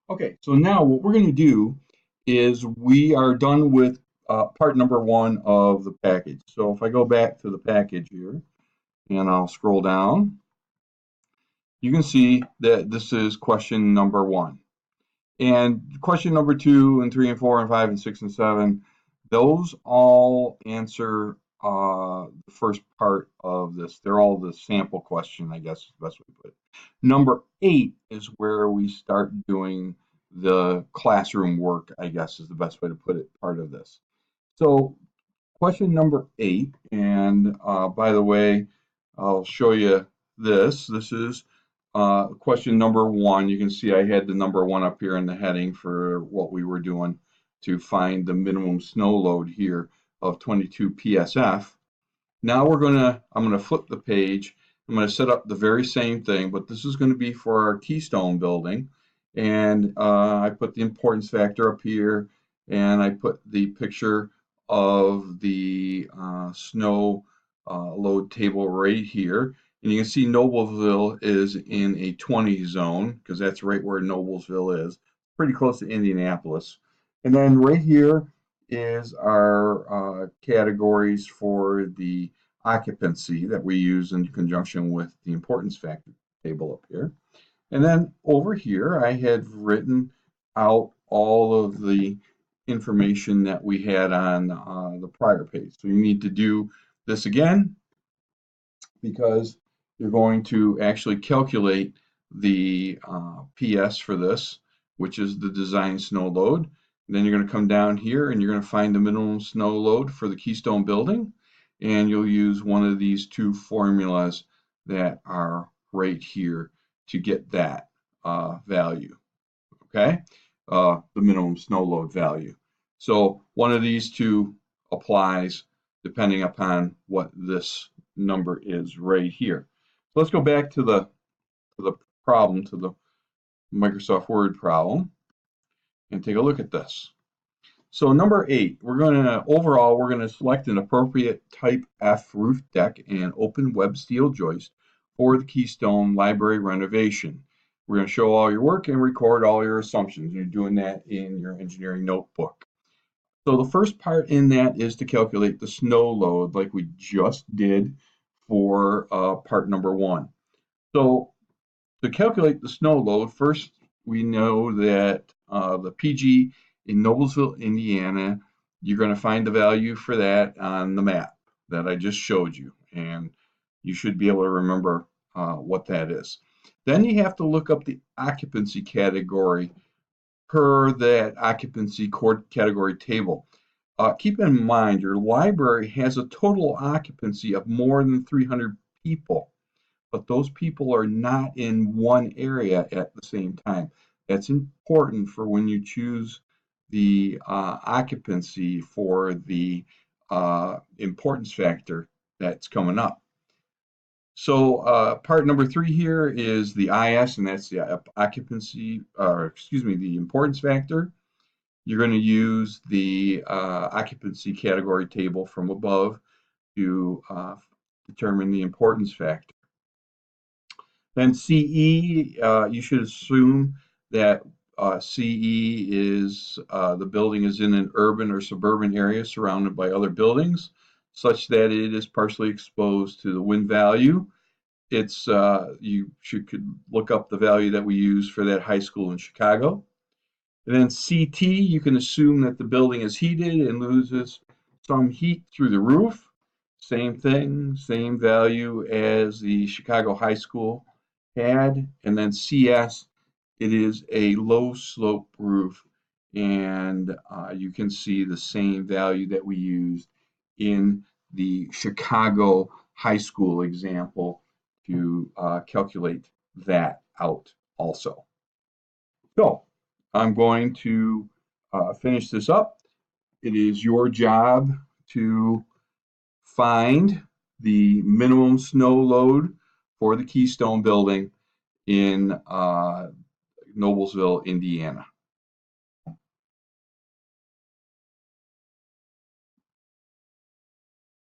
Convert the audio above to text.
Okay, so now what we're going to do is we are done with part number one of the package. So if I go back to the package here and I'll scroll down, you can see that this is question number one. And question number two and three and four and five and six and seven, those all answer the first part of this. They're all the sample question, I guess is the best way to put it. Number eight is where we start doing the classroom work, I guess is the best way to put it, part of this. So question number eight, and by the way, I'll show you this. This is question number one. You can see I had the number one up here in the heading for what we were doing to find the minimum snow load here of 22 PSF. Now I'm gonna flip the page. I'm gonna set up the very same thing, but this is gonna be for our Keystone building. And I put the importance factor up here, and I put the picture of the snow load table right here. And you can see Noblesville is in a 20 zone because that's right where Noblesville is, pretty close to Indianapolis. And then right here is our categories for the occupancy that we use in conjunction with the importance factor table up here. And then over here, I had written out all of the information that we had on the prior page. So you need to do this again because you're going to actually calculate the PS for this, which is the design snow load. And then you're going to come down here and you're going to find the minimum snow load for the Keystone building. And you'll use one of these two formulas that are right here to get that value, okay? The minimum snow load value. So one of these two applies depending upon what this number is right here. So let's go back to the problem, to the Microsoft Word problem, and take a look at this. So number eight, we're going to select an appropriate type F roof deck and open web steel joist for the Keystone Library renovation. We're going to show all your work and record all your assumptions. You're doing that in your engineering notebook. So the first part in that is to calculate the snow load like we just did for part number one. So to calculate the snow load, first we know that the PG in Noblesville, Indiana, you're going to find the value for that on the map that I just showed you, and you should be able to remember what that is. Then you have to look up the occupancy category per that occupancy category table. Keep in mind your library has a total occupancy of more than 300 people, but those people are not in one area at the same time. That's important for when you choose the occupancy for the importance factor that's coming up. So part number three here is the IS, and that's the occupancy, or excuse me, the importance factor. You're going to use the occupancy category table from above to determine the importance factor. Then CE, you should assume that CE is the building is in an urban or suburban area surrounded by other buildings, such that it is partially exposed to the wind value. It's you could look up the value that we use for that high school in Chicago. And then CT, you can assume that the building is heated and loses some heat through the roof. Same thing, same value as the Chicago High School had. And then CS, it is a low slope roof, and you can see the same value that we used in the Chicago High School example to calculate that out also. So I'm going to finish this up. It is your job to find the minimum snow load for the Keystone building in Noblesville, Indiana.